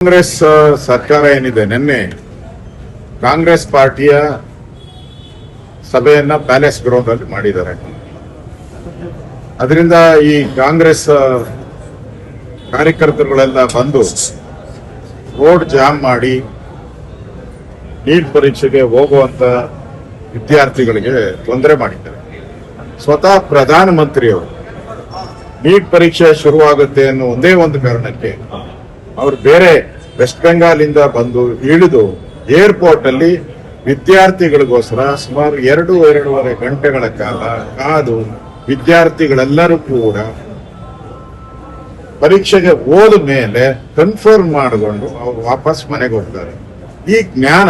ಕಾಂಗ್ರೆಸ್ ಸರ್ಕಾರ ಏನಿದೆ, ನಿನ್ನೆ ಕಾಂಗ್ರೆಸ್ ಪಾರ್ಟಿಯ ಸಭೆಯನ್ನ ಪ್ಯಾಲೇಸ್ ಗ್ರೌಂಡ್ ಅಲ್ಲಿ ಮಾಡಿದ್ದಾರೆ. ಅದರಿಂದ ಈ ಕಾಂಗ್ರೆಸ್ ಕಾರ್ಯಕರ್ತರುಗಳೆಲ್ಲ ಬಂದು ರೋಡ್ ಜಾಮ್ ಮಾಡಿ ನೀಟ್ ಪರೀಕ್ಷೆಗೆ ಹೋಗುವಂತ ವಿದ್ಯಾರ್ಥಿಗಳಿಗೆ ತೊಂದರೆ ಮಾಡಿದ್ದಾರೆ. ಸ್ವತಃ ಪ್ರಧಾನಮಂತ್ರಿಯವರು ನೀಟ್ ಪರೀಕ್ಷೆ ಶುರುವಾಗುತ್ತೆ ಅನ್ನೋ ಒಂದೇ ಒಂದು ಕಾರಣಕ್ಕೆ ಅವರು ಬೇರೆ ವೆಸ್ಟ್ ಬೆಂಗಾಲ್ ಇಂದ ಬಂದು ಇಳಿದು ಏರ್ಪೋರ್ಟ್ ಅಲ್ಲಿ ವಿದ್ಯಾರ್ಥಿಗಳಿಗೋಸ್ಕರ ಸುಮಾರು 2-2.5 ಗಂಟೆಗಳ ಕಾಲ ಕಾದು ವಿದ್ಯಾರ್ಥಿಗಳೆಲ್ಲರೂ ಕೂಡ ಪರೀಕ್ಷೆಗೆ ಹೋದ ಮೇಲೆ ಕನ್ಫರ್ಮ್ ಮಾಡಿಕೊಂಡು ಅವ್ರು ವಾಪಸ್ ಮನೆಗೆ ಹೋಗ್ತಾರೆ. ಈ ಜ್ಞಾನ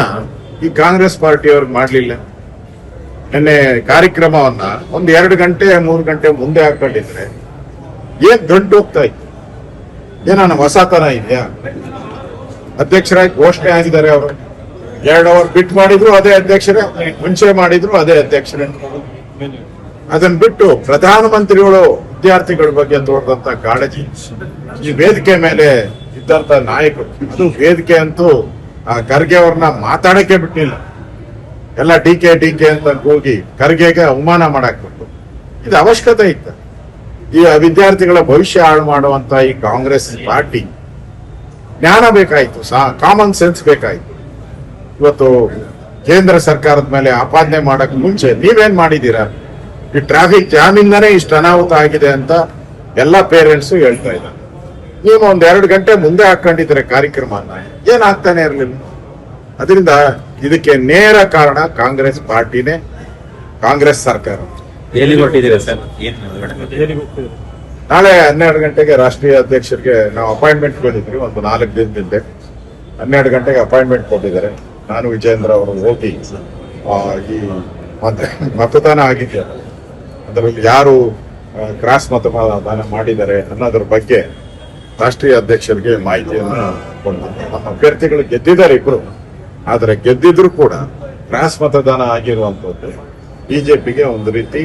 ಈ ಕಾಂಗ್ರೆಸ್ ಪಾರ್ಟಿಯವ್ರಿಗೆ ಮಾಡ್ಲಿಲ್ಲ. ನಿನ್ನೆ ಕಾರ್ಯಕ್ರಮವನ್ನ 1-2 ಗಂಟೆ 3 ಗಂಟೆ ಮುಂದೆ ಹಾಕೊಂಡಿದ್ರೆ ಏನ್ ಗಂಟು ಹೋಗ್ತಾ ಇತ್ತು. ಏನಾನ ಹೊಸತನ ಇದೆಯಾ? ಅಧ್ಯಕ್ಷರಾಗಿ ಘೋಷಣೆ ಆಗಿದ್ದಾರೆ. ಅವರು 2 ಅವರ್ ಬಿಟ್ಟು ಮಾಡಿದ್ರು ಅದೇ ಅಧ್ಯಕ್ಷರೇ, ಮುಂಚೆ ಮಾಡಿದ್ರು ಅದೇ ಅಧ್ಯಕ್ಷರೇ. ಅದನ್ನ ಬಿಟ್ಟು ಪ್ರಧಾನಮಂತ್ರಿಗಳು ವಿದ್ಯಾರ್ಥಿಗಳ ಬಗ್ಗೆ ತೋರಿದಂತ ಕಾಳಜಿ, ಈ ವೇದಿಕೆ ಮೇಲೆ ಇದ್ದಂತ ನಾಯಕರು, ಅದು ವೇದಿಕೆ ಅಂತೂ ಖರ್ಗೆ ಅವ್ರನ್ನ ಮಾತಾಡಕ್ಕೆ ಬಿಟ್ಟಿಲ್ಲ. ಎಲ್ಲ ಡಿ ಕೆ ಅಂತ ಹೋಗಿ ಖರ್ಗೆಗೆ ಅವಮಾನ ಮಾಡಾಕ್ಬಿಟ್ಟು. ಇದು ಅವಶ್ಯಕತೆ ಇತ್ತು. ಈ ವಿದ್ಯಾರ್ಥಿಗಳ ಭವಿಷ್ಯ ಹಾಳು ಮಾಡುವಂತ ಈ ಕಾಂಗ್ರೆಸ್ ಪಾರ್ಟಿ ಜ್ಞಾನ ಬೇಕಾಯ್ತು, ಕಾಮನ್ ಸೆನ್ಸ್ ಬೇಕಾಯ್ತು. ಇವತ್ತು ಕೇಂದ್ರ ಸರ್ಕಾರದ ಮೇಲೆ ಆಪಾದನೆ ಮಾಡಕ್ ಮುಂಚೆ ನೀವೇನ್ ಮಾಡಿದೀರಾ? ಈ ಟ್ರಾಫಿಕ್ ಜಾಮ್ ಇಂದಾನೇ ಇಷ್ಟು ಅನಾಹುತ ಆಗಿದೆ ಅಂತ ಎಲ್ಲ ಪೇರೆಂಟ್ಸ್ ಹೇಳ್ತಾ ಇದ್ದಾರೆ. ನೀವು 1-2 ಗಂಟೆ ಮುಂದೆ ಹಾಕೊಂಡಿದ್ರೆ ಕಾರ್ಯಕ್ರಮನ ಏನಾಗ್ತಾನೆ ಇರಲಿಲ್ಲ. ಅದರಿಂದ ಇದಕ್ಕೆ ನೇರ ಕಾರಣ ಕಾಂಗ್ರೆಸ್ ಪಾರ್ಟಿನೇ, ಕಾಂಗ್ರೆಸ್ ಸರ್ಕಾರ. ನಾಳೆ 12 ಗಂಟೆಗೆ ರಾಷ್ಟ್ರೀಯ ಅಧ್ಯಕ್ಷರಿಗೆ ನಾವು ಅಪಾಯಿಂಟ್ಮೆಂಟ್ ಕೊಟ್ಟಿದ್ವಿ. ಒಂದು 4 ದಿನದಿಂದ 12 ಗಂಟೆಗೆ ಅಪಾಯಿಂಟ್ಮೆಂಟ್ ಕೊಟ್ಟಿದ್ದಾರೆ. ನಾನು ವಿಜೇಂದ್ರ ಅವರು ಹೋಗಿ ಈ ಮತದಾನ ಆಗಿದೆ, ಅದರಲ್ಲಿ ಯಾರು ಕ್ರಾಸ್ ಮತದಾನ ಮಾಡಿದ್ದಾರೆ ಅನ್ನೋದ್ರ ಬಗ್ಗೆ ರಾಷ್ಟ್ರೀಯ ಅಧ್ಯಕ್ಷರಿಗೆ ಮಾಹಿತಿಯನ್ನು ಕೊಡ್ತಾರೆ. ನಮ್ಮ ಅಭ್ಯರ್ಥಿಗಳು ಗೆದ್ದಿದ್ದಾರೆ ಇಬ್ರು, ಆದರೆ ಗೆದ್ದಿದ್ರು ಕೂಡ ಕ್ರಾಸ್ ಮತದಾನ ಆಗಿರುವಂತದ್ದು ಬಿಜೆಪಿಗೆ ಒಂದು ರೀತಿ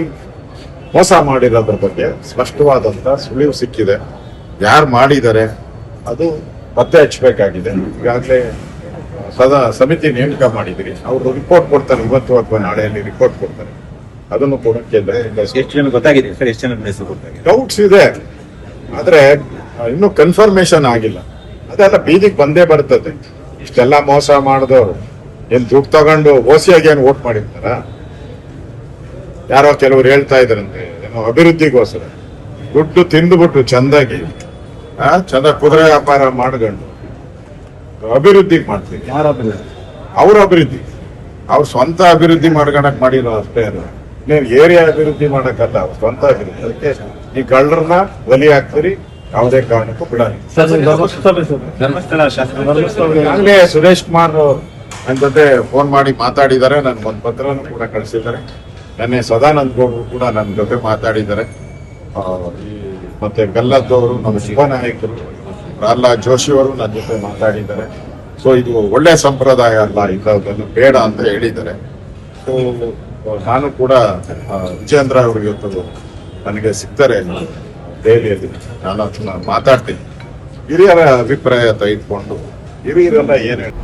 ಮೋಸ ಮಾಡಿರೋದ್ರ ಬಗ್ಗೆ ಸ್ಪಷ್ಟವಾದಂತ ಸುಳಿವು ಸಿಕ್ಕಿದೆ. ಯಾರು ಮಾಡಿದ್ದಾರೆ ಅದು ಪತ್ತೆ ಹಚ್ಚಬೇಕಾಗಿದೆ. ಈಗಾಗಲೇ ಸಮಿತಿ ನೇಮಕ ಮಾಡಿದಿರಿ. ಅವರು ರಿಪೋರ್ಟ್ ಕೊಡ್ತಾರೆ, ಇವತ್ತು ಅಥವಾ ನಾಳೆಯಲ್ಲಿ ರಿಪೋರ್ಟ್ ಕೊಡ್ತಾರೆ. ಅದನ್ನು ಕೂಡ ಗೊತ್ತಾಗಿದೆ ಸರ್, ಎಷ್ಟು ಜನ ಡೌಟ್ಸ್ ಇದೆ, ಆದ್ರೆ ಇನ್ನೂ ಕನ್ಫರ್ಮೇಶನ್ ಆಗಿಲ್ಲ. ಅದೆಲ್ಲ ಬೀದಿಗೆ ಬಂದೇ ಬರ್ತದೆ. ಇಷ್ಟೆಲ್ಲ ಮೋಸ ಮಾಡಿದವರು ಏನ್ ದುಡ್ಡು ತಗೊಂಡು ಓಸಿಯಾಗಿ ಏನು ವೋಟ್ ಮಾಡಿರ್ತಾರ? ಯಾರೋ ಕೆಲವರು ಹೇಳ್ತಾ ಇದ್ರಂತೆ, ಏನೋ ಅಭಿವೃದ್ಧಿಗೋಸ್ಕರ ದುಡ್ಡು ತಿಂದುಬಿಟ್ಟು ಚಂದಾಗಿ ಚಂದ ಕುದುರೆ ವ್ಯಾಪಾರ ಮಾಡ್ಕೊಂಡು ಅಭಿವೃದ್ಧಿ ಮಾಡ್ತೀವಿ. ಅವ್ರ ಅಭಿವೃದ್ಧಿ, ಅವ್ರ ಸ್ವಂತ ಅಭಿವೃದ್ಧಿ ಮಾಡ್ಕೊಳಕ್ ಮಾಡಿರೋ ಅಷ್ಟೇ ಅಲ್ಲ, ನೀವು ಏರಿಯಾ ಅಭಿವೃದ್ಧಿ ಮಾಡಕ್ಕಲ್ಲ, ಅವ್ರ ಸ್ವಂತ ಅಭಿವೃದ್ಧಿ. ಅದಕ್ಕೆ ಈ ಕಳ್ಳರನ್ನ ಬಲಿ ಹಾಕ್ತೀರಿ, ಯಾವುದೇ ಕಾರಣಕ್ಕೂ ಬಿಡಲ್ಲ. ಈಗಾಗಲೇ ಸುರೇಶ್ ಕುಮಾರ್ ನನ್ನ ಜೊತೆ ಫೋನ್ ಮಾಡಿ ಮಾತಾಡಿದ್ದಾರೆ. ನನ್ಗೆ ಒಂದು ಪತ್ರನೂ ಕೂಡ ಕಳಿಸಿದ್ದಾರೆ. ನೆನ್ನೆ ಸದಾನಂದ ಗೌಡರು ಕೂಡ ನನ್ನ ಜೊತೆ ಮಾತಾಡಿದ್ದಾರೆ. ಮತ್ತೆ ಗಲ್ಲದ್ದವರು, ನಮ್ಮ ಶಿವ ನಾಯಕರು, ಪ್ರಹ್ಲಾದ್ ಜೋಶಿ ಅವರು ನನ್ನ ಜೊತೆ ಮಾತಾಡಿದ್ದಾರೆ. ಸೊ ಇದು ಒಳ್ಳೆ ಸಂಪ್ರದಾಯ ಅಲ್ಲ, ಇದನ್ನು ಬೇಡ ಅಂತ ಹೇಳಿದ್ದಾರೆ. ಸೊ ನಾನು ಕೂಡ ವಿಜೇಂದ್ರ ಅವರು ಇವತ್ತು ನನಗೆ ಸಿಗ್ತಾರೆ ದೆಹಲಿಯಲ್ಲಿ, ನಾನು ಮಾತಾಡ್ತೀನಿ. ಹಿರಿಯರ ಅಭಿಪ್ರಾಯ ತೆಗೆದುಕೊಂಡು ಹಿರಿಯರೆಲ್ಲ ಏನ್ ಹೇಳಿ